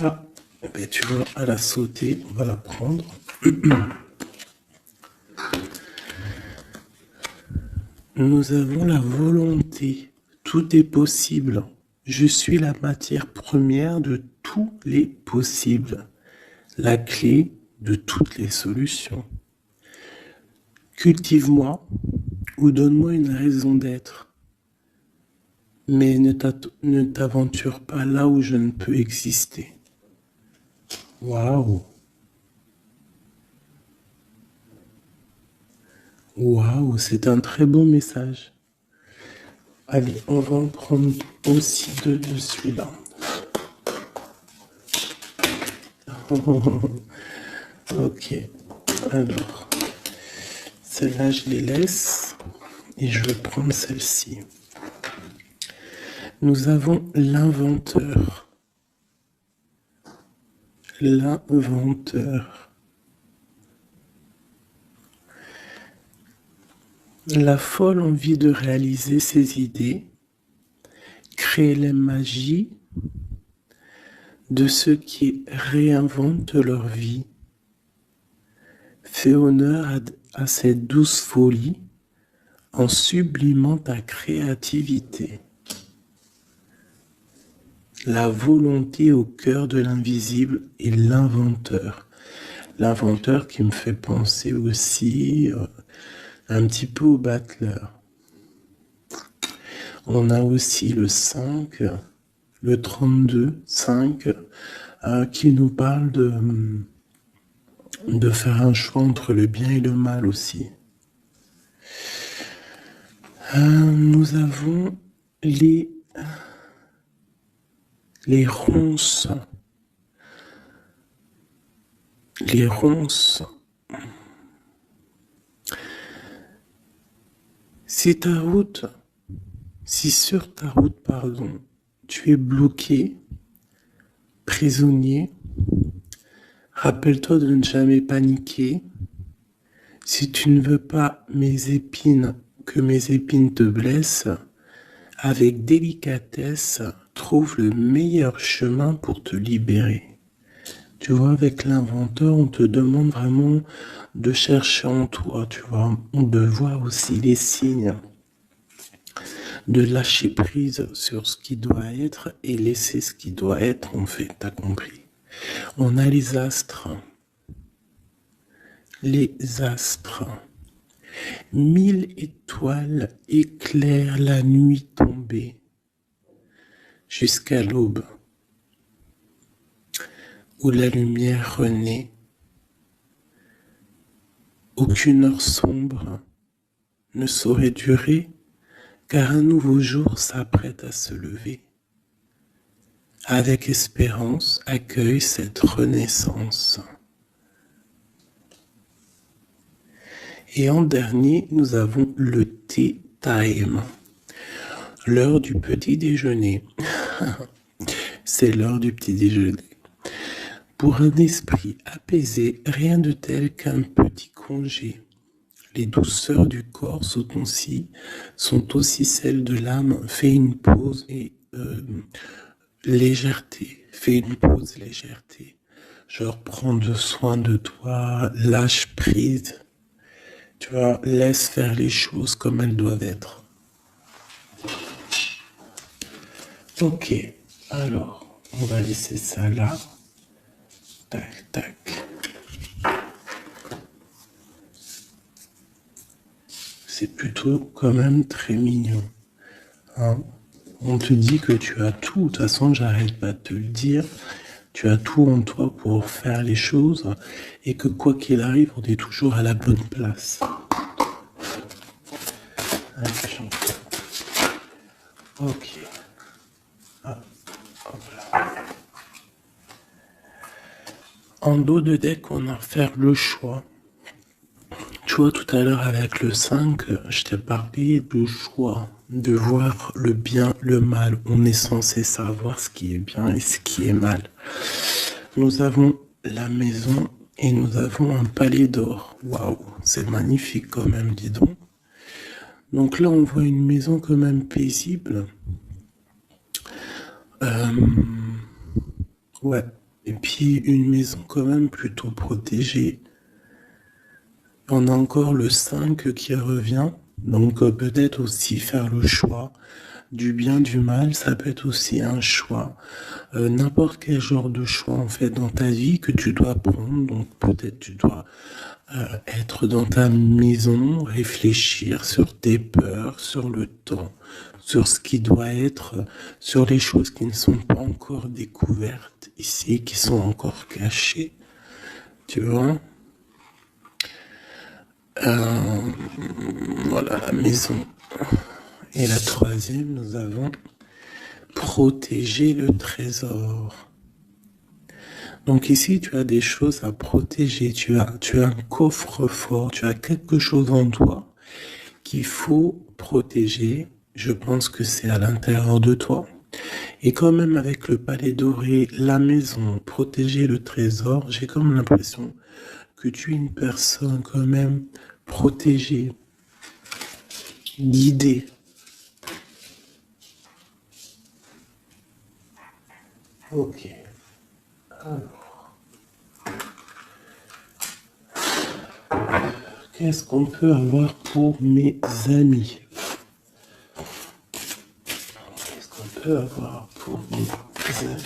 Ah, ben, tu vois, à la sauter, on va la prendre. Nous avons la volonté. Tout est possible. Je suis la matière première de tous les possibles. La clé de toutes les solutions. Cultive-moi ou donne-moi une raison d'être. Mais ne t'aventure pas là où je ne peux exister. Waouh! Waouh, c'est un très bon message. Allez, on va en prendre aussi deux de celui-là. Ok, alors, celle-là, je les laisse et je vais prendre celle-ci. Nous avons l'inventeur. L'inventeur. La folle envie de réaliser ses idées, créer la magie de ceux qui réinventent leur vie. Fais honneur à cette douce folie en sublimant ta créativité. La volonté au cœur de l'invisible et l'inventeur. L'inventeur qui me fait penser aussi un petit peu au battleur. On a aussi le 5, le 32, 5, qui nous parle de faire un choix entre le bien et le mal aussi. Nous avons les ronces. Les ronces. Si sur ta route, tu es bloqué, prisonnier, rappelle-toi de ne jamais paniquer. Si tu ne veux pas que mes épines te blessent, avec délicatesse, trouve le meilleur chemin pour te libérer. Tu vois, avec l'inventeur, on te demande vraiment de chercher en toi, tu vois, de voir aussi les signes, de lâcher prise sur ce qui doit être et laisser ce qui doit être, en fait, t'as compris. On a les astres. Les astres. 1000 étoiles éclairent la nuit tombée jusqu'à l'aube, où la lumière renaît. Aucune heure sombre ne saurait durer, car un nouveau jour s'apprête à se lever. Avec espérance, accueille cette renaissance. Et en dernier, nous avons le tea time, l'heure du petit déjeuner. C'est l'heure du petit déjeuner. Pour un esprit apaisé, rien de tel qu'un petit congé. Les douceurs du corps sont aussi celles de l'âme. Fais une pause et légèreté. Fais une pause, légèreté. Genre, prends soin de toi, lâche prise. Tu vois, laisse faire les choses comme elles doivent être. Ok, alors, on va laisser ça là. Tac, tac. C'est plutôt quand même très mignon. Hein, on te dit que tu as tout. De toute façon, j'arrête pas de te le dire. Tu as tout en toi pour faire les choses et que quoi qu'il arrive, on est toujours à la bonne place. Allez, ok. Ah, hop là. En dos de deck, on a faire le choix. Tu vois, tout à l'heure avec le 5, je t'ai parlé du choix, de voir le bien, le mal. On est censé savoir ce qui est bien et ce qui est mal. Nous avons la maison et nous avons un palais d'or. Waouh, c'est magnifique quand même, dis donc. Donc là, on voit une maison quand même paisible. Ouais. Et puis une maison quand même plutôt protégée. On a encore le 5 qui revient. Donc peut-être aussi faire le choix du bien, du mal, ça peut être aussi un choix. N'importe quel genre de choix en fait dans ta vie que tu dois prendre. Donc peut-être tu dois être dans ta maison, réfléchir sur tes peurs, sur le temps, sur ce qui doit être, sur les choses qui ne sont pas encore découvertes ici, qui sont encore cachées. Tu vois? Voilà la maison. Et la troisième, nous avons protéger le trésor. Donc ici, tu as des choses à protéger. Tu as un coffre-fort, tu as quelque chose en toi qu'il faut protéger. Je pense que c'est à l'intérieur de toi. Et quand même avec le palais doré, la maison, protéger le trésor, j'ai comme l'impression que tu es une personne quand même protégée, guidée. Ok. Alors, qu'est-ce qu'on peut avoir pour mes amis? Qu'est-ce qu'on peut avoir pour mes amis?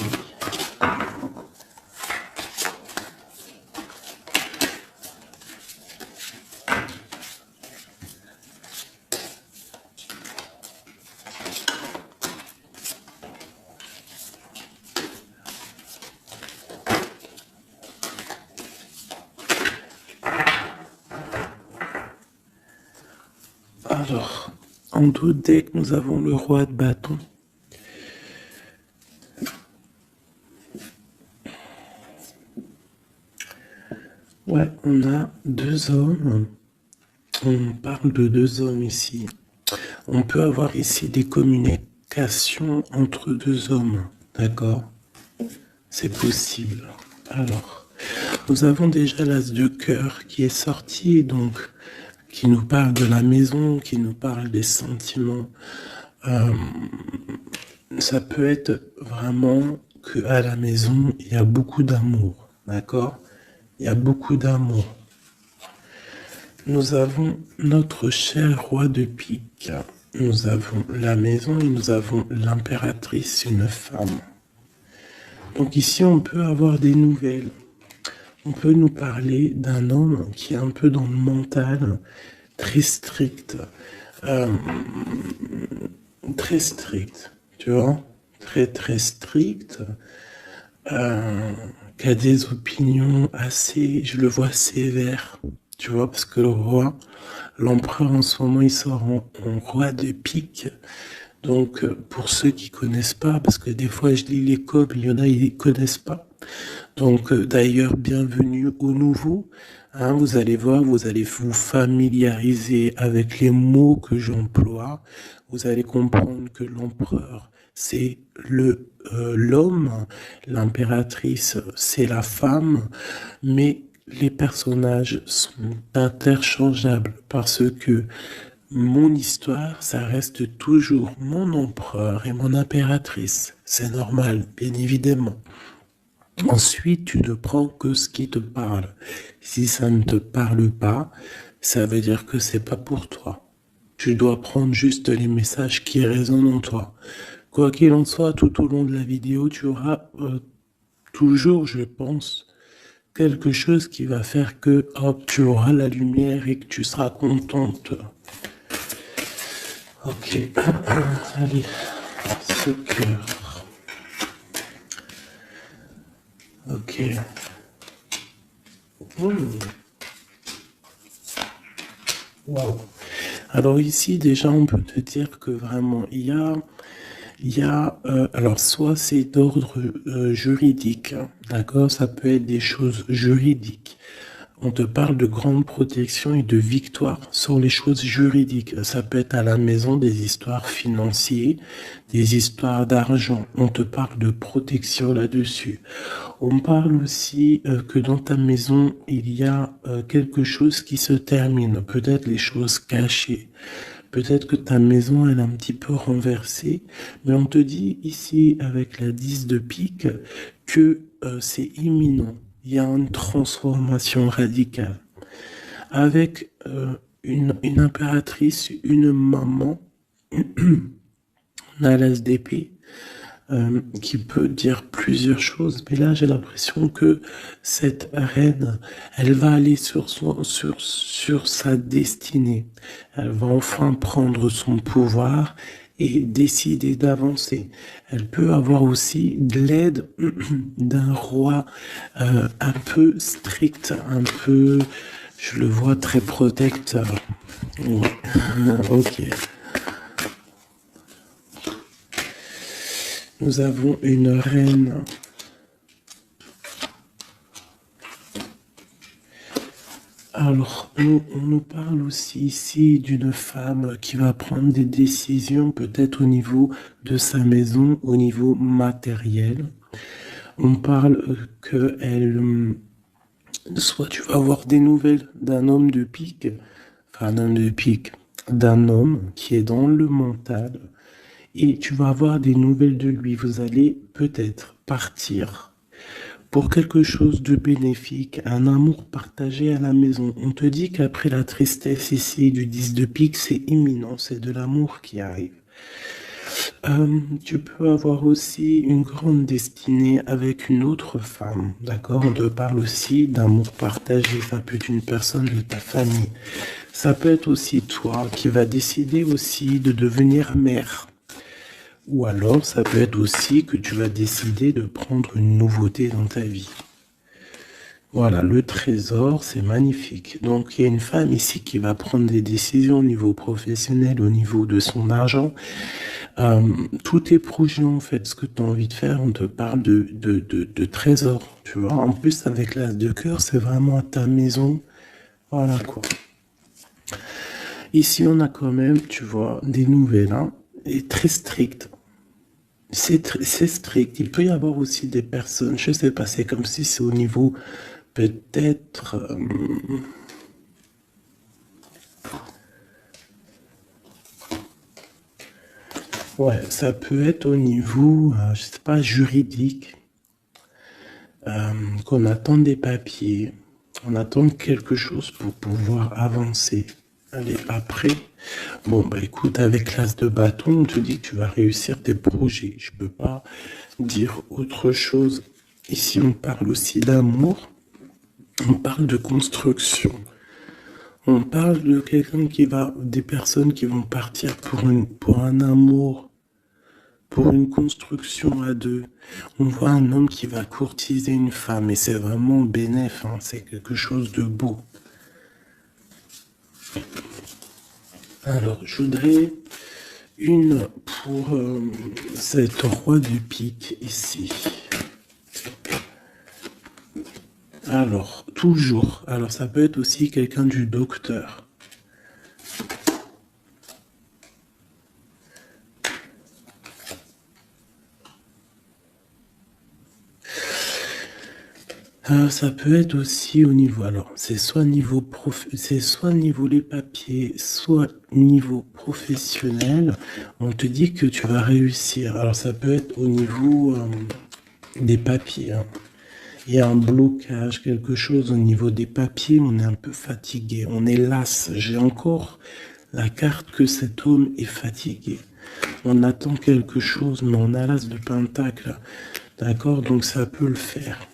Alors, en deux decks, nous avons le roi de bâton. Ouais, on a deux hommes. On parle de deux hommes ici. On peut avoir ici des communications entre deux hommes. D'accord? C'est possible. Alors, nous avons déjà l'as de cœur qui est sorti, donc qui nous parle de la maison, qui nous parle des sentiments. Ça peut être vraiment que à la maison, il y a beaucoup d'amour. D'accord? Il y a beaucoup d'amour. Nous avons notre cher roi de pique. Nous avons la maison et nous avons l'impératrice, une femme. Donc ici, on peut avoir des nouvelles. On peut nous parler d'un homme qui est un peu dans le mental, très strict. Très strict, tu vois? Très très strict. Qui a des opinions assez, je le vois sévère, tu vois, parce que le roi, l'empereur en ce moment, il sort en roi de pique. Donc, pour ceux qui connaissent pas, parce que des fois je lis les codes, il y en a, ils connaissent pas. Donc, d'ailleurs, bienvenue aux nouveaux. Hein, vous allez voir, vous allez vous familiariser avec les mots que j'emploie. Vous allez comprendre que l'empereur, c'est l'homme, l'impératrice, c'est la femme, mais les personnages sont interchangeables parce que mon histoire, ça reste toujours mon empereur et mon impératrice. C'est normal, bien évidemment. Ensuite, tu ne prends que ce qui te parle. Si ça ne te parle pas, ça veut dire que c'est pas pour toi. Tu dois prendre juste les messages qui résonnent en toi. Quoi qu'il en soit, tout au long de la vidéo, tu auras toujours, je pense, quelque chose qui va faire que, hop, tu auras la lumière et que tu seras contente. Ok, allez, ce cœur. Ok. Wow. Alors ici, déjà, on peut te dire que vraiment, alors soit c'est d'ordre juridique, d'accord, ça peut être des choses juridiques. On te parle de grande protection et de victoire sur les choses juridiques. Ça peut être à la maison des histoires financières, des histoires d'argent. On te parle de protection là-dessus. On parle aussi que dans ta maison, il y a quelque chose qui se termine. Peut-être les choses cachées. Peut-être que ta maison, elle est un petit peu renversée. Mais on te dit ici, avec la 10 de pique, que c'est imminent. Il y a une transformation radicale. Avec une impératrice, une maman, on a l'as d'épée, qui peut dire plusieurs choses, mais là j'ai l'impression que cette reine, elle va aller sur sa destinée. Elle va enfin prendre son pouvoir et décider d'avancer. Elle peut avoir aussi de l'aide d'un roi un peu strict, un peu, je le vois très protecteur. Ouais. Ok. Nous avons une reine. Alors, on nous parle aussi ici d'une femme qui va prendre des décisions peut-être au niveau de sa maison, au niveau matériel. On parle que soit tu vas avoir des nouvelles d'un homme de pique, enfin d'un homme de pique, d'un homme qui est dans le mental, et tu vas avoir des nouvelles de lui. Vous allez peut-être partir pour quelque chose de bénéfique, un amour partagé à la maison. On te dit qu'après la tristesse ici du 10 de pique, c'est imminent, c'est de l'amour qui arrive. Tu peux avoir aussi une grande destinée avec une autre femme, d'accord? On te parle aussi d'amour partagé, ça peut être une personne de ta famille. Ça peut être aussi toi qui vas décider aussi de devenir mère. Ou alors, ça peut être aussi que tu vas décider de prendre une nouveauté dans ta vie. Voilà, le trésor, c'est magnifique. Donc, il y a une femme ici qui va prendre des décisions au niveau professionnel, au niveau de son argent. Tous tes projets, en fait, ce que tu as envie de faire, on te parle de trésor, tu vois. En plus, avec l'as de cœur, c'est vraiment à ta maison. Voilà, quoi. Ici, on a quand même, tu vois, des nouvelles, hein, et très strictes. C'est strict. Il peut y avoir aussi des personnes, je sais pas, c'est comme si c'est au niveau peut-être... ouais, ça peut être au niveau, je sais pas, juridique, qu'on attend des papiers, on attend quelque chose pour pouvoir avancer. Allez, après, bon, bah écoute, avec l'as de bâton, on te dit que tu vas réussir tes projets. Je peux pas dire autre chose. Ici, on parle aussi d'amour, on parle de construction. On parle de quelqu'un qui va, des personnes qui vont partir pour un amour, pour une construction à deux. On voit un homme qui va courtiser une femme et c'est vraiment bénéf, hein, c'est quelque chose de beau. Alors, je voudrais une pour cette roi du pique ici. Alors, toujours. Alors, ça peut être aussi quelqu'un du docteur. Ça peut être aussi au niveau, alors c'est soit niveau c'est soit niveau les papiers, soit niveau professionnel. On te dit que tu vas réussir. Alors ça peut être au niveau des papiers, hein. Il y a un blocage, quelque chose au niveau des papiers. On est un peu fatigué, on est las. J'ai encore la carte que cet homme est fatigué. On attend quelque chose, mais on a l'as de pentacle. D'accord, donc ça peut le faire.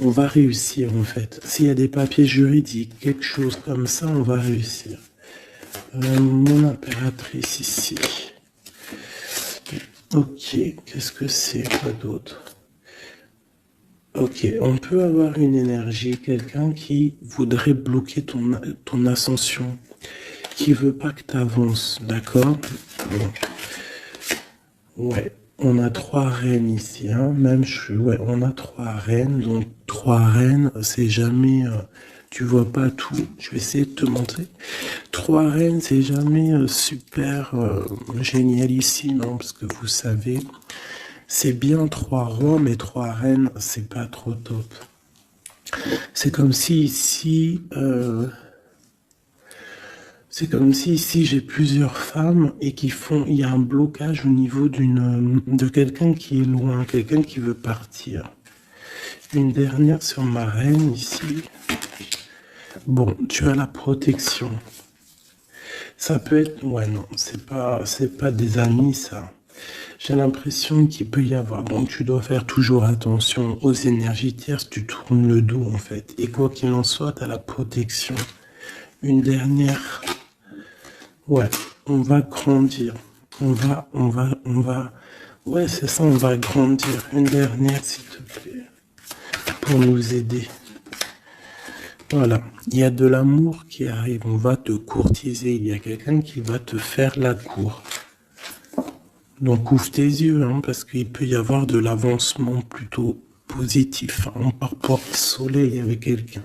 On va réussir en fait. S'il y a des papiers juridiques, quelque chose comme ça, on va réussir. Mon impératrice ici. Ok, qu'est-ce que c'est, quoi d'autre? Ok, on peut avoir une énergie, quelqu'un qui voudrait bloquer ton ascension, qui veut pas que tu avances, d'accord? Bon. Ouais. On a 3 reines ici, hein. Ouais, on a 3 reines, donc 3 reines, c'est jamais, tu vois pas tout. Je vais essayer de te montrer. 3 reines, c'est jamais super génialissime, hein, parce que vous savez, c'est bien 3 rois, mais 3 reines, c'est pas trop top. C'est comme si ici, c'est comme si ici j'ai plusieurs femmes et il y a un blocage au niveau de quelqu'un qui est loin, quelqu'un qui veut partir. une dernière sur ma reine ici. Bon, tu as la protection. Ça peut être... Ouais, non, c'est pas des amis, ça. J'ai l'impression qu'il peut y avoir... Donc, tu dois faire toujours attention aux énergies tierces. Tu tournes le dos, en fait. Et quoi qu'il en soit, tu as la protection. Une dernière... Ouais, on va grandir. On va... Ouais, c'est ça, on va grandir. Une dernière, s'il te plaît, pour nous aider. Voilà, il y a de l'amour qui arrive, on va te courtiser, il y a quelqu'un qui va te faire la cour. Donc ouvre tes yeux, hein, parce qu'il peut y avoir de l'avancement plutôt positif. Hein. On part pour le soleil avec quelqu'un.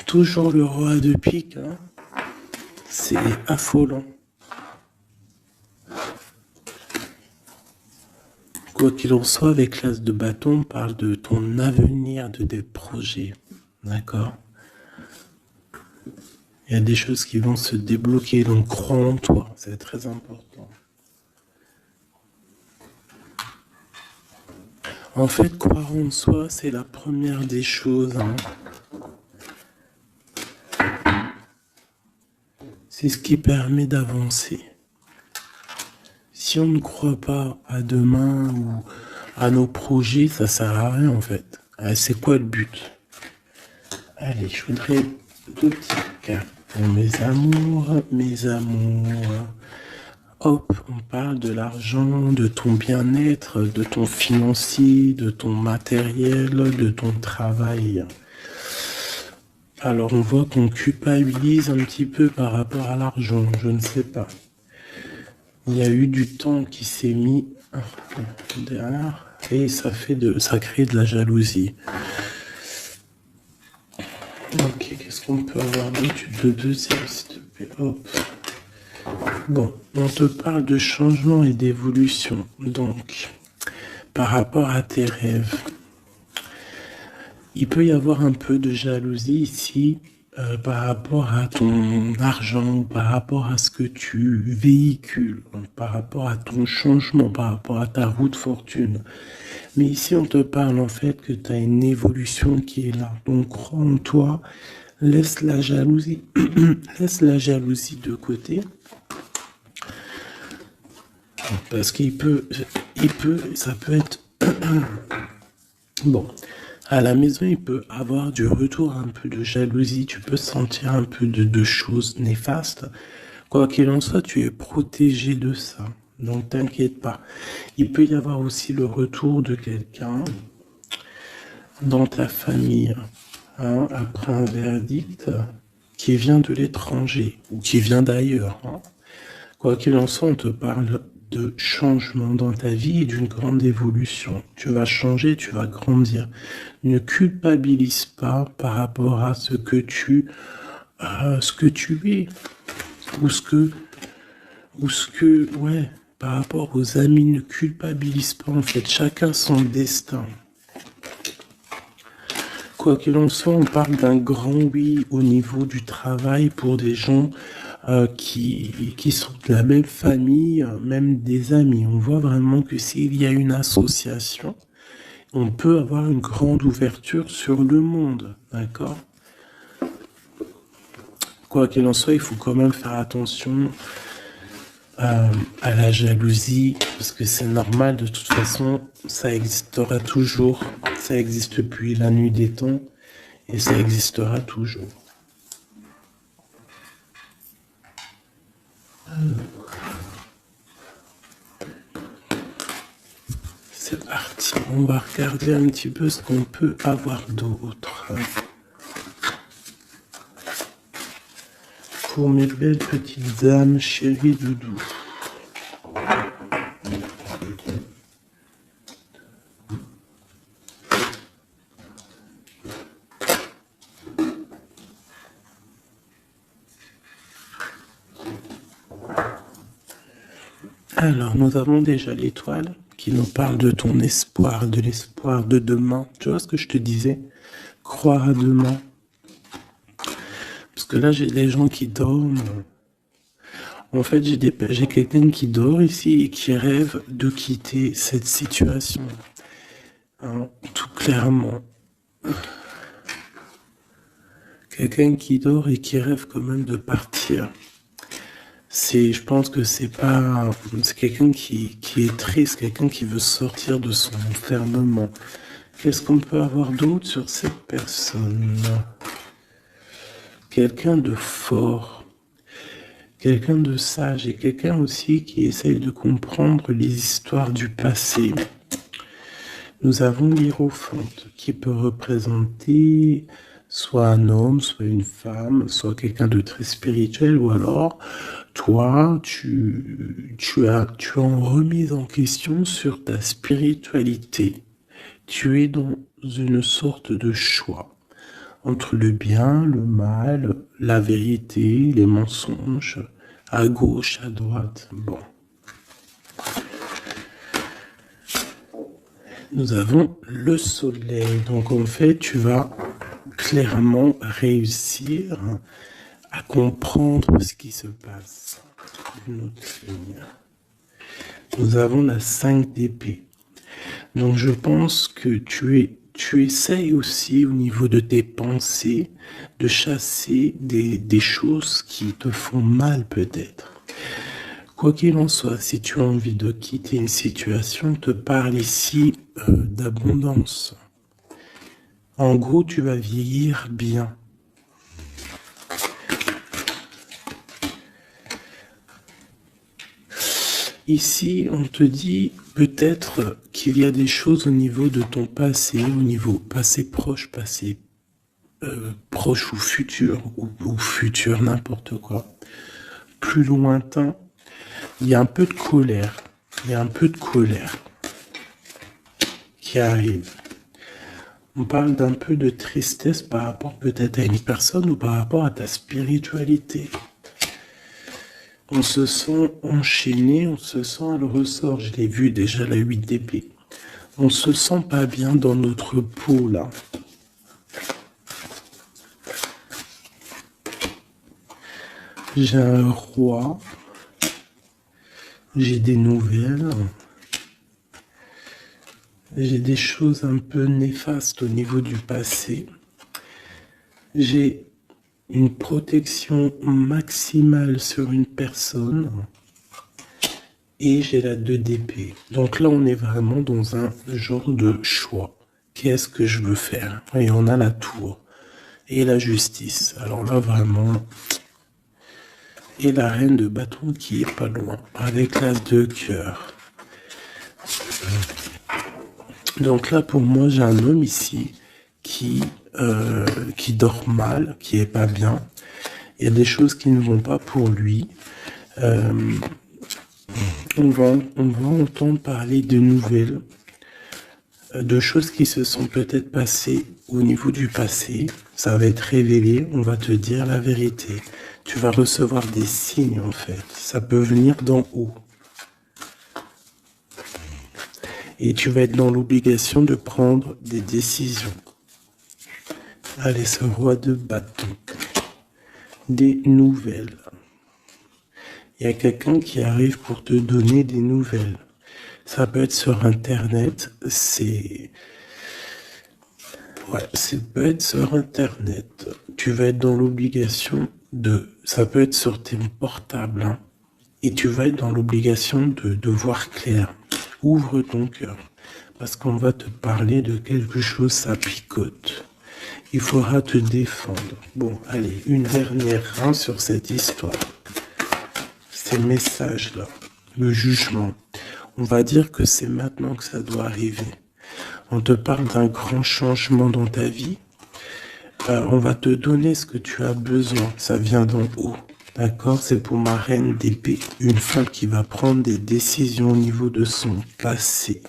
Toujours le roi de pique, hein. C'est affolant. Quoi qu'il en soit, avec l'as de bâton, on parle de ton avenir, de tes projets. D'accord? Il y a des choses qui vont se débloquer, donc crois en toi, c'est très important. En fait, croire en soi, c'est la première des choses. Hein. C'est ce qui permet d'avancer. Si on ne croit pas à demain ou à nos projets, ça sert à rien en fait. C'est quoi le but? Allez, je voudrais 2 petites cartes pour mes amours, mes amours. Hop, on parle de l'argent, de ton bien-être, de ton financier, de ton matériel, de ton travail. Alors on voit qu'on culpabilise un petit peu par rapport à l'argent, je ne sais pas. Il y a eu du temps qui s'est mis derrière et ça crée de la jalousie. Ok, qu'est-ce qu'on peut avoir d'autre? De deuxième, s'il te plaît. Hop. Bon, on te parle de changement et d'évolution. Donc, par rapport à tes rêves, il peut y avoir un peu de jalousie ici par rapport à ton argent, par rapport à ce que tu véhicules, par rapport à ton changement, par rapport à ta roue de fortune. Mais ici, on te parle en fait que tu as une évolution qui est là. Donc, crois en toi, laisse la jalousie, laisse la jalousie de côté. Parce ça peut être... Bon, à la maison, il peut avoir du retour, un peu de jalousie, tu peux sentir un peu de choses néfastes. Quoi qu'il en soit, tu es protégé de ça, donc t'inquiète pas. Il peut y avoir aussi le retour de quelqu'un dans ta famille, hein, après un verdict qui vient de l'étranger ou qui vient d'ailleurs. Hein. Quoi qu'il en soit, on te parle de changement dans ta vie et d'une grande évolution. Tu vas changer, tu vas grandir. Ne culpabilise pas par rapport à ce que tu es ouais, par rapport aux amis, ne culpabilise pas en fait. Chacun son destin. Quoi qu'il en soit, on parle d'un grand oui au niveau du travail pour des gens qui sont de la même famille, même des amis. On voit vraiment que s'il y a une association, on peut avoir une grande ouverture sur le monde, d'accord? Quoi qu'il en soit, il faut quand même faire attention à la jalousie, parce que c'est normal, de toute façon, ça existera toujours, ça existe depuis la nuit des temps, et ça existera toujours. C'est parti, on va regarder un petit peu ce qu'on peut avoir d'autre. Pour mes belles petites âmes, chéries doudou. Alors, nous avons déjà l'étoile qui nous parle de ton espoir, de l'espoir de demain. Tu vois ce que je te disais? Croire à demain. Parce que là, j'ai des gens qui dorment. En fait, j'ai quelqu'un qui dort ici et qui rêve de quitter cette situation. Hein, tout clairement. Quelqu'un qui dort et qui rêve quand même de partir. Je pense que c'est quelqu'un qui est triste, quelqu'un qui veut sortir de son enfermement. Qu'est-ce qu'on peut avoir d'autre sur cette personne? Quelqu'un de fort, quelqu'un de sage et quelqu'un aussi qui essaye de comprendre les histoires du passé. Nous avons l'Hiérophante qui peut représenter soit un homme, soit une femme, soit quelqu'un de très spirituel, ou alors toi, tu es en remise en question sur ta spiritualité. Tu es dans une sorte de choix entre le bien, le mal, la vérité, les mensonges, à gauche, à droite. Bon. Nous avons le soleil. Donc en fait, tu vas clairement réussir à comprendre ce qui se passe. Une autre ligne. Nous avons la 5 d'épée. Donc je pense que tu essayes aussi au niveau de tes pensées de chasser des choses qui te font mal peut-être. Quoi qu'il en soit, si tu as envie de quitter une situation, on te parle ici d'abondance. En gros, tu vas vieillir bien. Ici, on te dit peut-être qu'il y a des choses au niveau de ton passé, au niveau passé proche ou futur, ou futur, n'importe quoi. Plus lointain, il y a un peu de colère. Il y a un peu de colère qui arrive. On parle d'un peu de tristesse par rapport peut-être à une personne ou par rapport à ta spiritualité. On se sent enchaîné, on se sent à le ressort. Je l'ai vu déjà, la 8 d'épée. On se sent pas bien dans notre peau, là. J'ai un roi. J'ai des nouvelles. J'ai des choses un peu néfastes au niveau du passé. J'ai une protection maximale sur une personne et j'ai la 2 d'épée. Donc là, on est vraiment dans un genre de choix. Qu'est-ce que je veux faire? Et on a la tour et la justice. Alors là, vraiment... Et la reine de bâton qui est pas loin, avec l'as de cœur. Donc là, pour moi, j'ai un homme ici qui dort mal, qui est pas bien. Il y a des choses qui ne vont pas pour lui. On va entendre parler de nouvelles, de choses qui se sont peut-être passées au niveau du passé. Ça va être révélé, on va te dire la vérité. Tu vas recevoir des signes en fait. Ça peut venir d'en haut. Et tu vas être dans l'obligation de prendre des décisions. Allez, ce roi de bâton. Des nouvelles. Il y a quelqu'un qui arrive pour te donner des nouvelles. Ça peut être sur Internet. Ça peut être sur Internet. Tu vas être dans l'obligation ça peut être sur tes portables. Hein, et tu vas être dans l'obligation de voir clair. Ouvre ton cœur. Parce qu'on va te parler de quelque chose, ça picote. Il faudra te défendre. Bon, allez, une dernière sur cette histoire. Ces messages-là, le jugement. On va dire que c'est maintenant que ça doit arriver. On te parle d'un grand changement dans ta vie. On va te donner ce que tu as besoin. Ça vient d'en haut. D'accord? C'est pour ma reine d'épée. Une femme qui va prendre des décisions au niveau de son passé.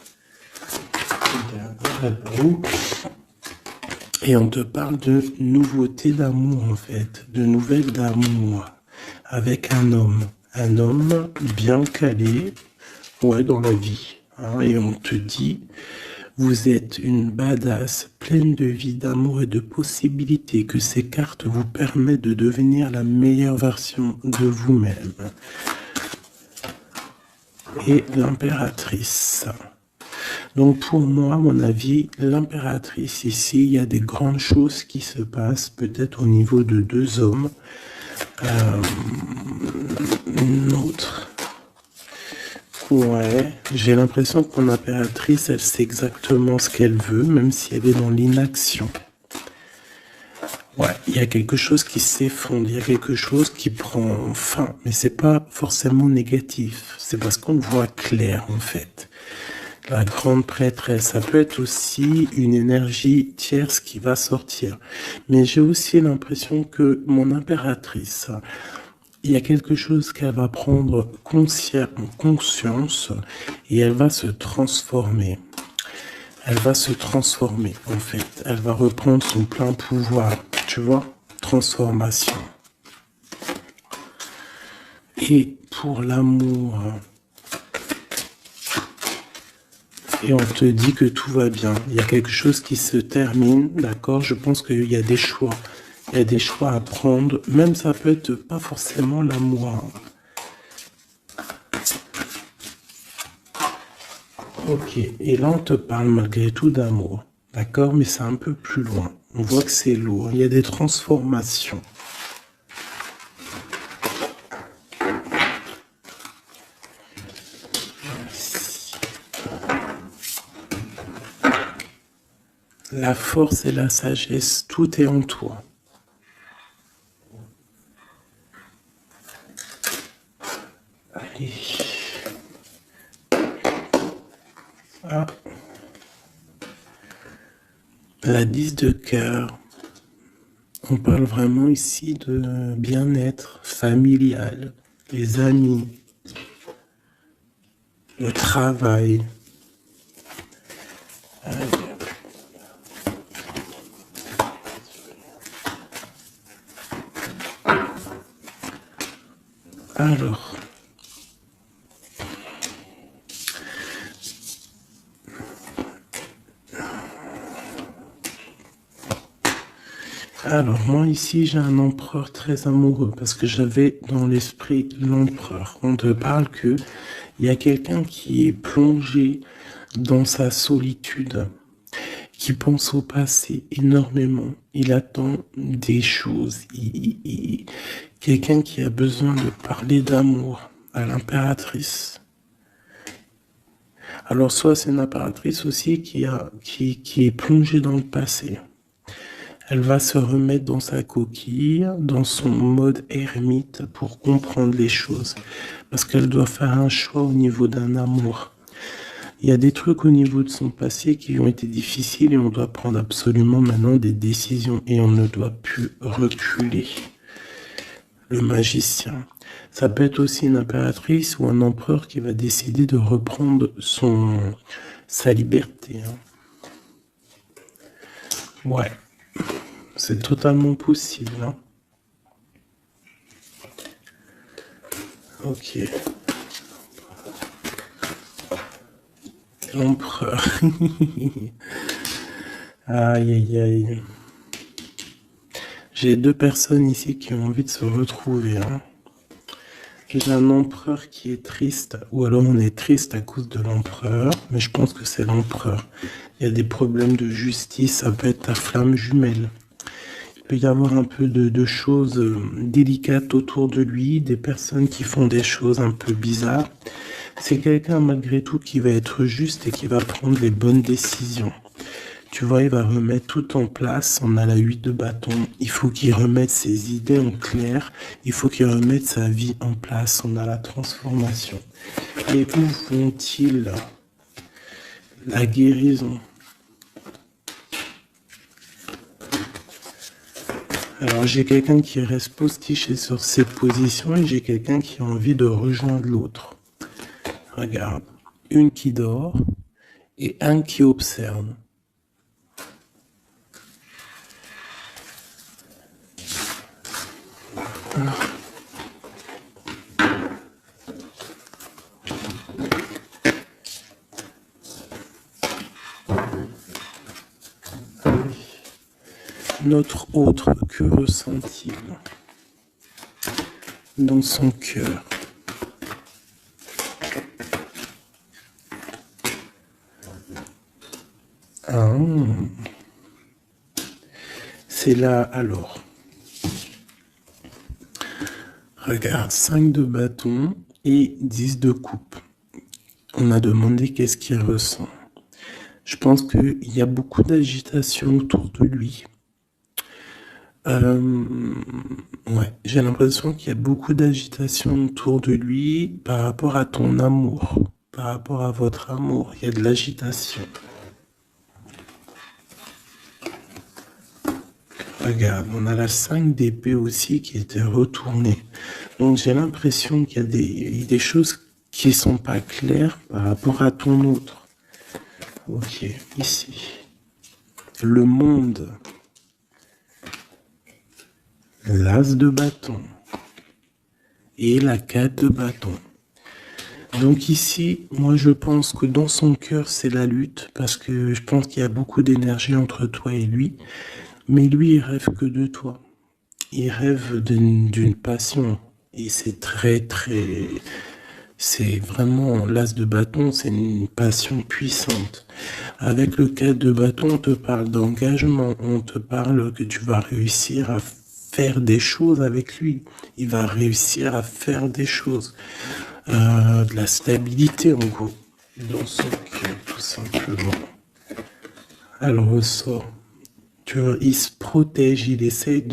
Et on te parle de nouveautés d'amour, en fait. De nouvelles d'amour. Avec un homme. Un homme bien calé. Ouais, dans la vie. Hein, et on te dit... Vous êtes une badass pleine de vie, d'amour et de possibilités, que ces cartes vous permettent de devenir la meilleure version de vous-même. et l'impératrice. Donc pour moi, à mon avis, l'impératrice ici, il y a des grandes choses qui se passent, peut-être au niveau de deux hommes. Une autre. Ouais, j'ai l'impression que mon impératrice, elle sait exactement ce qu'elle veut, même si elle est dans l'inaction. Ouais, il y a quelque chose qui s'effondre, il y a quelque chose qui prend fin, mais c'est pas forcément négatif, c'est parce qu'on voit clair en fait. La grande prêtresse, ça peut être aussi une énergie tierce qui va sortir. Mais j'ai aussi l'impression que mon impératrice, il y a quelque chose qu'elle va prendre conscience et elle va se transformer. Elle va se transformer, en fait. Elle va reprendre son plein pouvoir. Tu vois? Transformation. Et pour l'amour, et on te dit que tout va bien. Il y a quelque chose qui se termine, d'accord? Je pense qu'il y a des choix. Il y a des choix à prendre. Même ça peut être pas forcément l'amour. Ok, et là on te parle malgré tout d'amour, d'accord? Mais c'est un peu plus loin. On voit que c'est lourd. Il y a des transformations. La force et la sagesse, tout est en toi. Allez. Ah. La 10 de cœur. On parle vraiment ici de bien-être familial, les amis, le travail. Alors moi ici j'ai un empereur très amoureux parce que j'avais dans l'esprit l'empereur. On te parle que il y a quelqu'un qui est plongé dans sa solitude, qui pense au passé énormément. Il attend des choses. Quelqu'un qui a besoin de parler d'amour à l'impératrice. Alors soit c'est une impératrice aussi qui est plongée dans le passé. Elle va se remettre dans sa coquille, dans son mode ermite pour comprendre les choses. Parce qu'elle doit faire un choix au niveau d'un amour. Il y a des trucs au niveau de son passé qui ont été difficiles et on doit prendre absolument maintenant des décisions et on ne doit plus reculer. Le magicien. Ça peut être aussi une impératrice ou un empereur qui va décider de reprendre sa liberté. Ouais. C'est totalement possible. Hein. Ok. L'empereur. Aïe, aïe, aïe. J'ai deux personnes ici qui ont envie de se retrouver. Hein. J'ai un empereur qui est triste, ou alors on est triste à cause de l'empereur, mais je pense que c'est l'empereur. Il y a des problèmes de justice, ça peut être ta flamme jumelle. Il peut y avoir un peu de choses délicates autour de lui, des personnes qui font des choses un peu bizarres. C'est quelqu'un malgré tout qui va être juste et qui va prendre les bonnes décisions. Tu vois, il va remettre tout en place. On a la 8 de bâton. Il faut qu'il remette ses idées en clair. Il faut qu'il remette sa vie en place. On a la transformation. Et où vont-ils? La guérison. Alors j'ai quelqu'un qui reste postiché sur cette position et j'ai quelqu'un qui a envie de rejoindre l'autre. Regarde, une qui dort et un qui observe. Notre autre, que ressent-il dans son cœur? Ah, c'est là, alors. Regarde, 5 de bâton et 10 de coupe. On a demandé qu'est-ce qu'il ressent. Je pense qu'il y a beaucoup d'agitation autour de lui. Ouais, j'ai l'impression qu'il y a beaucoup d'agitation autour de lui par rapport à ton amour, par rapport à votre amour. Il y a de l'agitation. Regarde, on a la 5 d'épée aussi qui était retournée. Donc j'ai l'impression qu'il y a des choses qui sont pas claires par rapport à ton autre. Ok, ici. Le monde. L'as de bâton. Et la 4 de bâton. Donc ici, moi je pense que dans son cœur c'est la lutte, parce que je pense qu'il y a beaucoup d'énergie entre toi et lui, mais lui il rêve que de toi. Il rêve d'une passion, et c'est c'est vraiment l'as de bâton, c'est une passion puissante. Avec le 4 de bâton, on te parle d'engagement, on te parle que tu vas réussir à faire des choses avec lui. Il va réussir à faire des choses. De la stabilité en gros dans son cœur tout simplement. Elle ressort, tu vois, il se protège, il essaie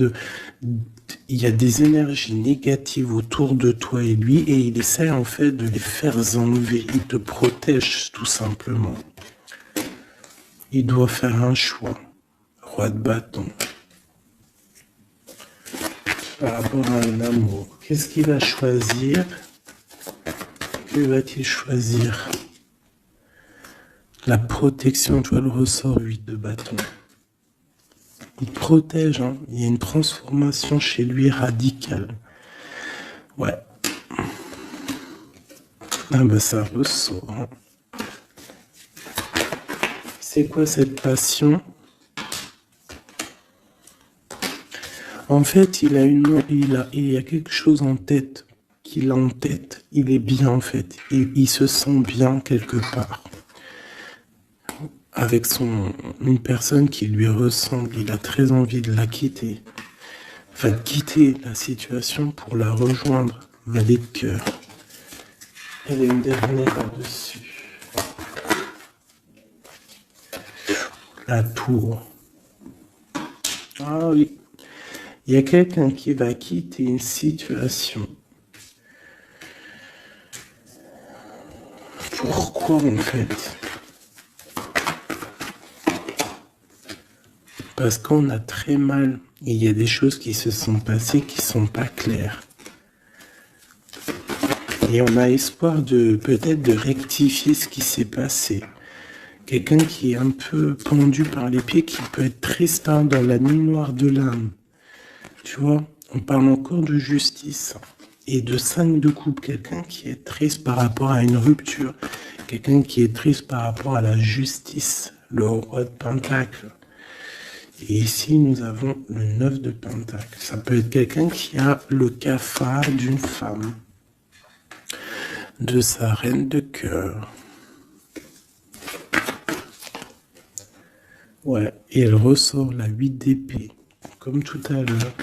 il y a des énergies négatives autour de toi et lui et il essaie en fait de les faire enlever, il te protège tout simplement. Il doit faire un choix, roi de bâton, par rapport à un amour. Qu'est-ce qu'il va choisir? Que va-t-il choisir? La protection, tu vois le ressort 8 de bâton. Il protège, hein. Il y a une transformation chez lui radicale. Ouais. Ah bah ça ressort. Hein. C'est quoi cette passion? En fait, il y a quelque chose en tête qu'il a en tête. Il est bien en fait. Il se sent bien quelque part. Avec une personne qui lui ressemble, il a très envie de la quitter. Va quitter la situation pour la rejoindre. Valet de cœur. Elle est une dernière là-dessus. La tour. Ah oui. Il y a quelqu'un qui va quitter une situation. Pourquoi en fait? Parce qu'on a très mal. Et il y a des choses qui se sont passées qui sont pas claires. Et on a espoir de peut-être de rectifier ce qui s'est passé. Quelqu'un qui est un peu pendu par les pieds, qui peut être triste hein, dans la nuit noire de l'âme. Tu vois, on parle encore de justice. Et de 5 de coupe, quelqu'un qui est triste par rapport à une rupture. Quelqu'un qui est triste par rapport à la justice. Le roi de Pentacle. Et ici, nous avons le 9 de Pentacle. Ça peut être quelqu'un qui a le cafard d'une femme. De sa reine de cœur. Ouais, et elle ressort la 8 d'épée. Comme tout à l'heure.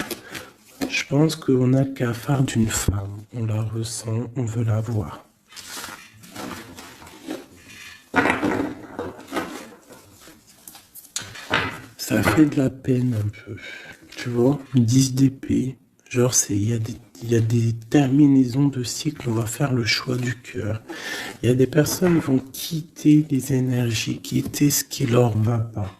Je pense qu'on a le cafard d'une femme. On la ressent, on veut la voir. Ça fait de la peine un peu. Tu vois, 10 d'épée. Genre, il y a des terminaisons de cycle, on va faire le choix du cœur. Il y a des personnes qui vont quitter les énergies, quitter ce qui leur va pas.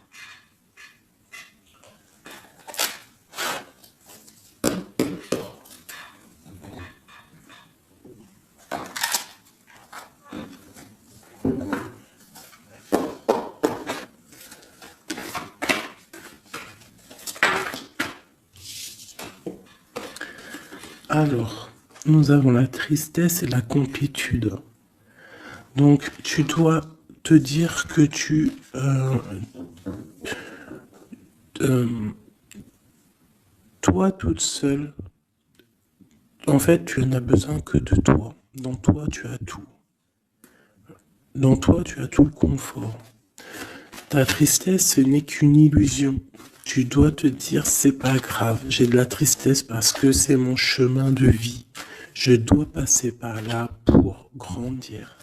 Alors, nous avons la tristesse et la complétude. Donc, tu dois te dire que toi toute seule, en fait, tu n'as besoin que de toi. Dans toi, tu as tout. Dans toi, tu as tout le confort. Ta tristesse, ce n'est qu'une illusion. Tu dois te dire, c'est pas grave, j'ai de la tristesse parce que c'est mon chemin de vie. Je dois passer par là pour grandir.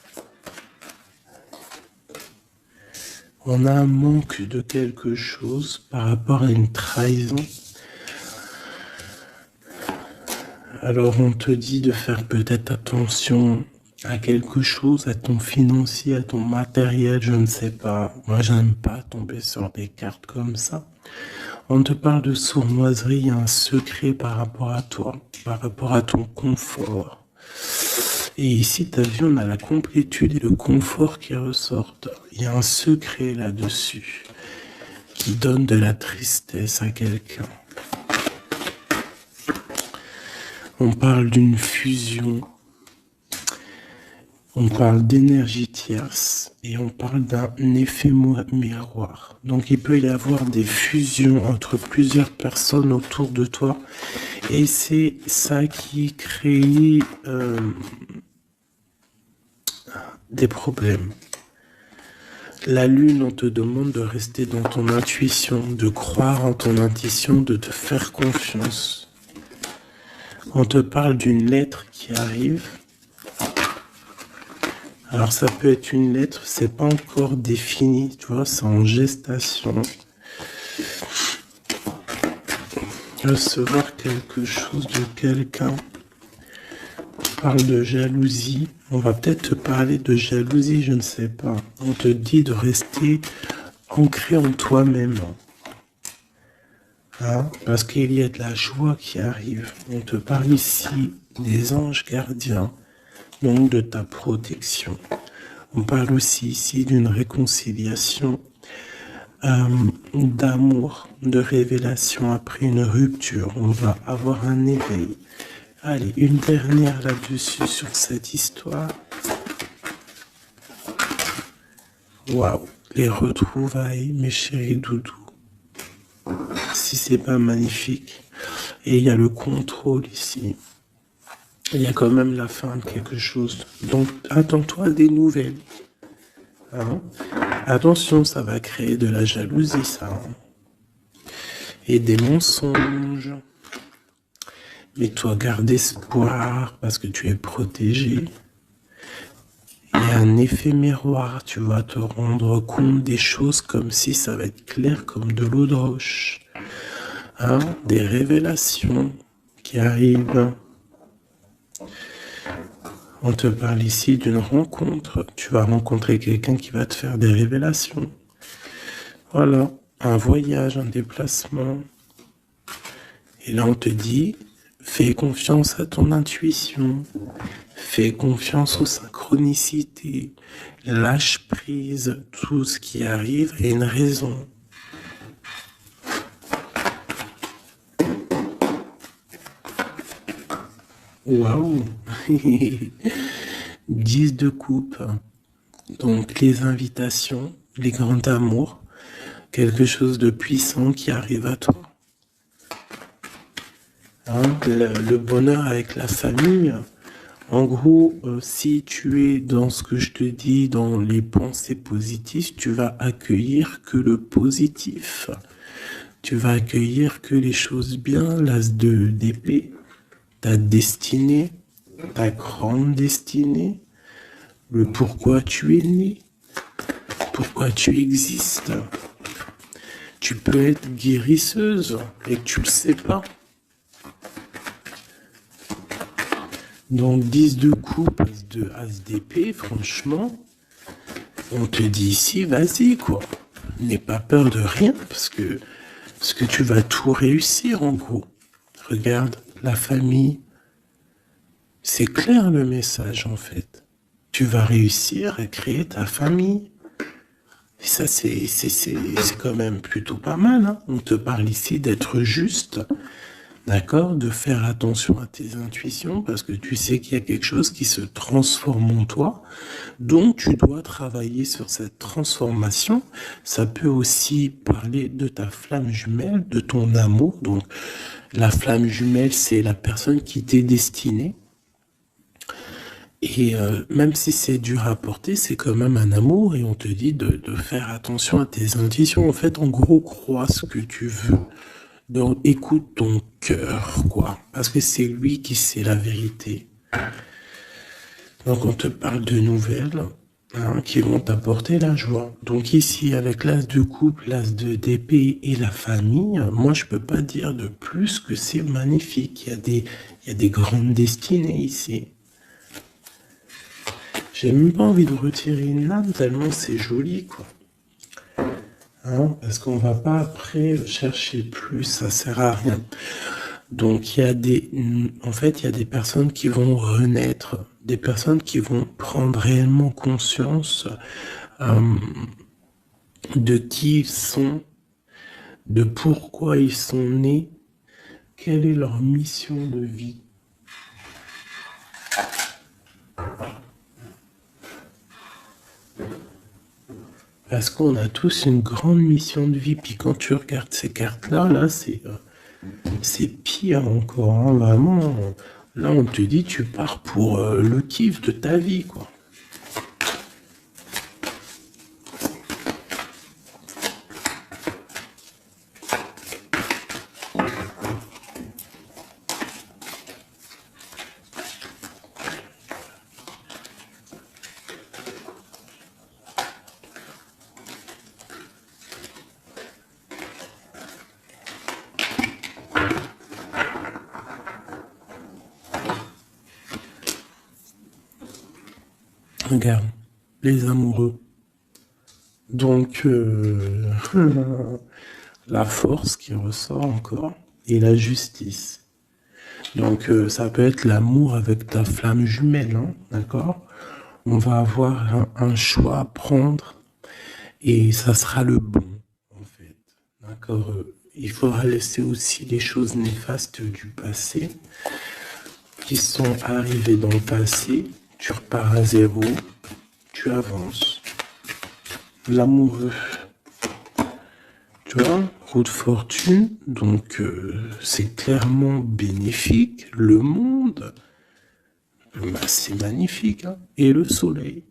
On a un manque de quelque chose par rapport à une trahison. Alors on te dit de faire peut-être attention à quelque chose, à ton financier, à ton matériel, je ne sais pas. Moi, j'aime pas tomber sur des cartes comme ça. On te parle de sournoiserie, il y a un secret par rapport à toi, par rapport à ton confort. Et ici, tu as vu, on a la complétude et le confort qui ressortent. Il y a un secret là-dessus qui donne de la tristesse à quelqu'un. On parle d'une fusion. On parle d'énergie tierce et on parle d'un effet miroir. Donc il peut y avoir des fusions entre plusieurs personnes autour de toi et c'est ça qui crée des problèmes. La lune, on te demande de rester dans ton intuition, de croire en ton intuition, de te faire confiance. On te parle d'une lettre qui arrive. Alors ça peut être une lettre, c'est pas encore défini, tu vois, c'est en gestation. Recevoir quelque chose de quelqu'un. On parle de jalousie. On va peut-être te parler de jalousie, je ne sais pas. On te dit de rester ancré en toi-même. Hein, parce qu'il y a de la joie qui arrive. On te parle ici des anges gardiens. Donc de ta protection. On parle aussi ici d'une réconciliation, d'amour, de révélation après une rupture. On va avoir un éveil. Allez, une dernière là-dessus sur cette histoire. Waouh, les retrouvailles, mes chéris doudous. Si c'est pas magnifique. Et il y a le contrôle ici. Il y a quand même la fin de quelque chose. Donc, attends-toi à des nouvelles. Hein? Attention, ça va créer de la jalousie, ça. Hein? Et des mensonges. Mais toi, garde espoir parce que tu es protégé. Il y a un effet miroir. Tu vas te rendre compte des choses comme si ça va être clair comme de l'eau de roche. Hein? Des révélations qui arrivent. On te parle ici d'une rencontre. Tu vas rencontrer quelqu'un qui va te faire des révélations. Voilà, un voyage, un déplacement. Et là, on te dit, fais confiance à ton intuition. Fais confiance aux synchronicités. Lâche prise. Tout ce qui arrive a une raison. Waouh. 10 de coupe. Donc les invitations, les grands amours, quelque chose de puissant qui arrive à toi. Hein, le bonheur avec la famille. En gros, si tu es dans ce que je te dis, dans les pensées positives, tu vas accueillir que le positif. Tu vas accueillir que les choses bien, l'as d'épée. Ta destinée, ta grande destinée, le pourquoi tu es né, pourquoi tu existes. Tu peux être guérisseuse et que tu le sais pas. Donc 10 de coupe, de as d'épée, franchement, on te dit ici, vas-y quoi. N'aie pas peur de rien parce que tu vas tout réussir en gros. Regarde. La famille, c'est clair le message en fait. Tu vas réussir à créer ta famille. Et ça, c'est quand même plutôt pas mal. Hein. On te parle ici d'être juste, d'accord, de faire attention à tes intuitions parce que tu sais qu'il y a quelque chose qui se transforme en toi. Donc, tu dois travailler sur cette transformation. Ça peut aussi parler de ta flamme jumelle, de ton amour. Donc, la flamme jumelle, c'est la personne qui t'est destinée. Et même si c'est dur à porter, c'est quand même un amour et on te dit de faire attention à tes intuitions. En fait, en gros, crois ce que tu veux. Donc, écoute ton cœur, quoi. Parce que c'est lui qui sait la vérité. Donc, on te parle de nouvelles qui vont t'apporter la joie. Donc, ici, avec l'as de couple, l'as de d'épée et la famille, moi, je peux pas dire de plus que c'est magnifique. Il y a des grandes destinées ici. J'ai même pas envie de retirer une lame tellement c'est joli, quoi. Parce qu'on va pas après chercher plus, ça sert à rien. Donc en fait, il y a des personnes qui vont renaître, des personnes qui vont prendre réellement conscience de qui ils sont, de pourquoi ils sont nés, quelle est leur mission de vie. Parce qu'on a tous une grande mission de vie. Puis quand tu regardes ces cartes-là, là, c'est pire encore. Vraiment, là, on te dit, tu pars pour le kiff de ta vie, quoi. Regarde, les amoureux. Donc, la force qui ressort encore et la justice. Donc, ça peut être l'amour avec ta flamme jumelle, hein, d'accord? On va avoir un choix à prendre et ça sera le bon, en fait. D'accord? Il faudra laisser aussi les choses néfastes du passé qui sont arrivées dans le passé. Tu repars à zéro, tu avances. L'amoureux, tu vois, roue de fortune, donc c'est clairement bénéfique. Le monde, bah, c'est magnifique, hein. Et le soleil.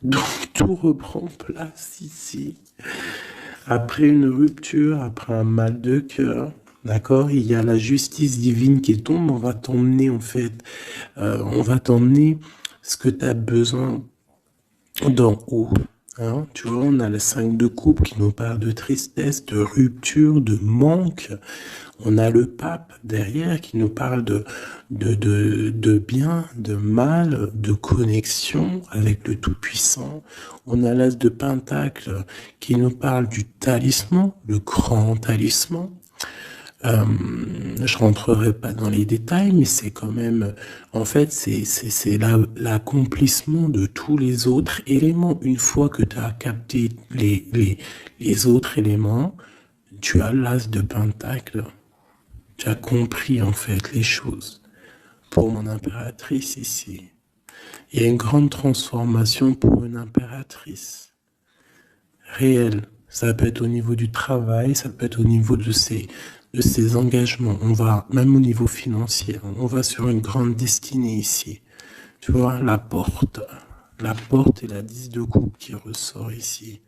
Donc tout reprend place ici. Après une rupture, après un mal de cœur, d'accord, il y a la justice divine qui tombe. On va t'emmener en fait, on va t'emmener ce que tu as besoin d'en haut. Hein, tu vois, on a le 5 de coupe qui nous parle de tristesse, de rupture, de manque. On a le pape derrière qui nous parle de bien, de mal, de connexion avec le Tout-Puissant. On a l'as de Pentacle qui nous parle du talisman, le grand talisman. Je rentrerai pas dans les détails, mais c'est quand même, en fait, c'est l'accomplissement de tous les autres éléments. Une fois que tu as capté les autres éléments, tu as l'as de Pentacle. Tu as compris, en fait, les choses. Pour mon impératrice ici, il y a une grande transformation pour une impératrice. Réelle. Ça peut être au niveau du travail, ça peut être au niveau de ses engagements. On va, même au niveau financier, on va sur une grande destinée ici. Tu vois, la porte et la 10 de coupe qui ressort ici.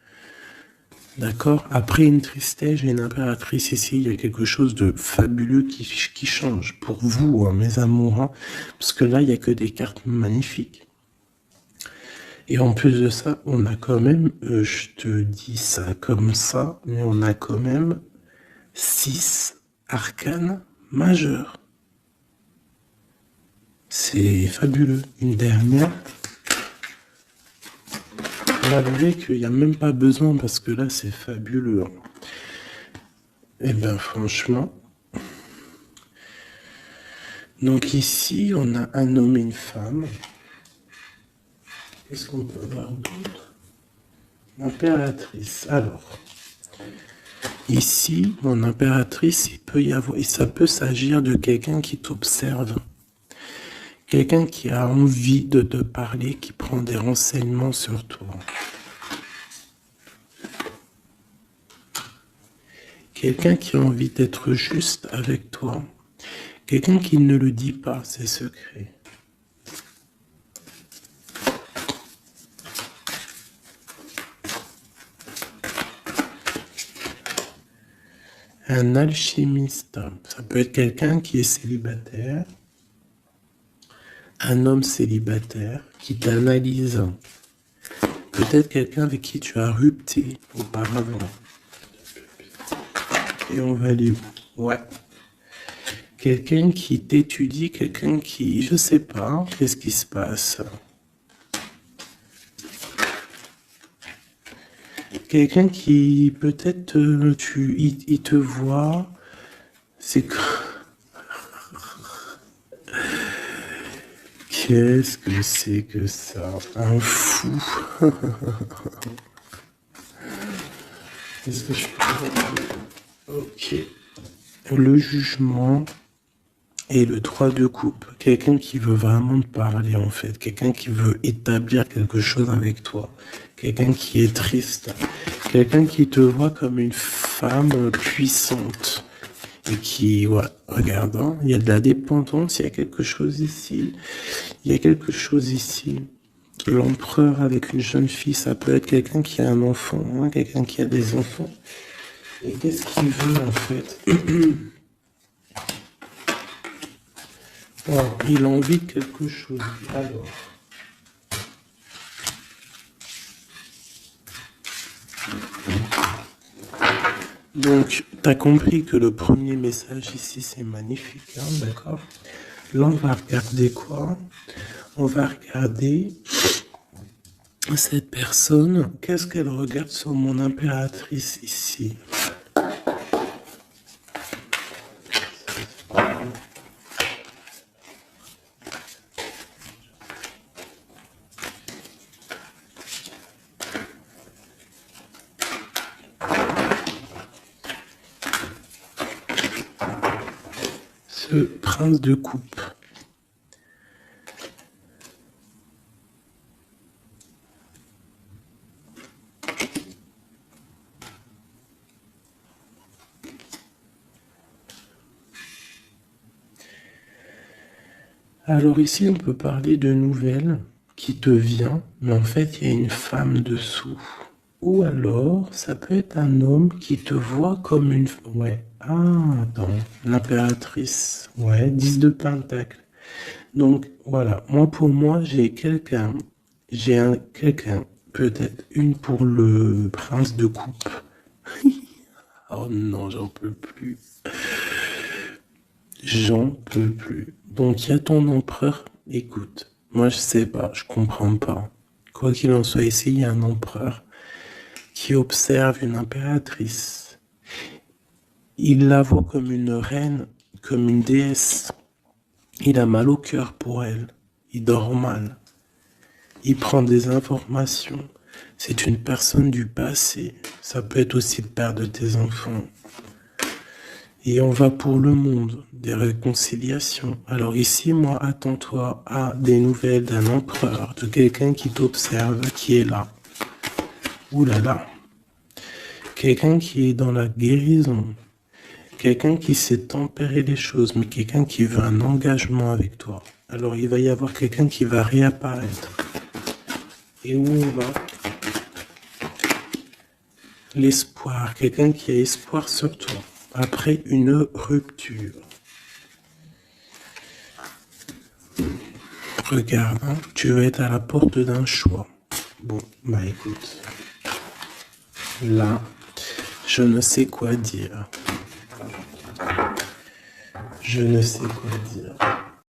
D'accord? Après une tristesse, j'ai une impératrice ici. Il y a quelque chose de fabuleux qui change pour vous, hein, mes amours. Hein, parce que là, il n'y a que des cartes magnifiques. Et en plus de ça, on a quand même, je te dis ça comme ça, mais on a quand même 6 arcanes majeurs. C'est fabuleux. Une dernière. Malgré qu'il n'y a même pas besoin parce que là, c'est fabuleux. Eh bien, franchement. Donc ici, on a un homme et une femme. Qu'est-ce qu'on peut voir d'autre? L'impératrice. Alors, ici, mon impératrice, il peut y avoir, et ça peut s'agir de quelqu'un qui t'observe. Quelqu'un qui a envie de te parler, qui prend des renseignements sur toi. Quelqu'un qui a envie d'être juste avec toi. Quelqu'un qui ne le dit pas, ses secrets. un alchimiste. Ça peut être quelqu'un qui est célibataire, un homme célibataire qui t'analyse. Peut-être quelqu'un avec qui tu as rupté auparavant. Et on va aller où? Ouais. Quelqu'un qui t'étudie, quelqu'un qui... Je sais pas, qu'est-ce qui se passe? Quelqu'un qui, peut-être, il te voit... C'est... Qu'est-ce que c'est que ça? Un fou. Est-ce que je peux... Ok. Le jugement et le 3 de coupe. Quelqu'un qui veut vraiment te parler, en fait. Quelqu'un qui veut établir quelque chose avec toi. Quelqu'un qui est triste. Quelqu'un qui te voit comme une femme puissante. Et qui, ouais, regarde, hein, il y a de la dépendance, il y a quelque chose ici. Il y a quelque chose ici. L'empereur avec une jeune fille, ça peut être quelqu'un qui a un enfant, hein, quelqu'un qui a des enfants. Et qu'est-ce qu'il veut, en fait? Oh, il a envie de quelque chose. Alors. Donc, tu as compris que le premier message ici, c'est magnifique, hein, d'accord? Là, on va regarder quoi? On va regarder cette personne. Qu'est-ce qu'elle regarde sur mon impératrice ici? Ce prince de coupe. Alors ici, on peut parler de nouvelles qui te vient, mais en fait, il y a une femme dessous. Ou alors, ça peut être un homme qui te voit comme une... Ouais. Ah, attends. L'impératrice. Ouais, 10 de pentacle. Donc, voilà. Moi, pour moi, j'ai quelqu'un. Quelqu'un. Peut-être une pour le prince de coupe. Oh non, j'en peux plus. J'en peux plus. Donc, il y a ton empereur. Écoute, moi, je sais pas, je comprends pas. Quoi qu'il en soit, ici, il y a un empereur qui observe une impératrice. Il la voit comme une reine, comme une déesse. Il a mal au cœur pour elle. Il dort mal. Il prend des informations. C'est une personne du passé. Ça peut être aussi le père de tes enfants. Et on va pour le monde, des réconciliations. Alors ici, moi, attends-toi à des nouvelles d'un empereur, de quelqu'un qui t'observe, qui est là. Ouh là là. Quelqu'un qui est dans la guérison. Quelqu'un qui sait tempérer les choses, mais quelqu'un qui veut un engagement avec toi. Alors il va y avoir quelqu'un qui va réapparaître. Et où on va? L'espoir. Quelqu'un qui a espoir sur toi. Après une rupture. Regarde, hein, tu vas être à la porte d'un choix. Bon, bah écoute. Là, je ne sais quoi dire. Je ne sais quoi dire.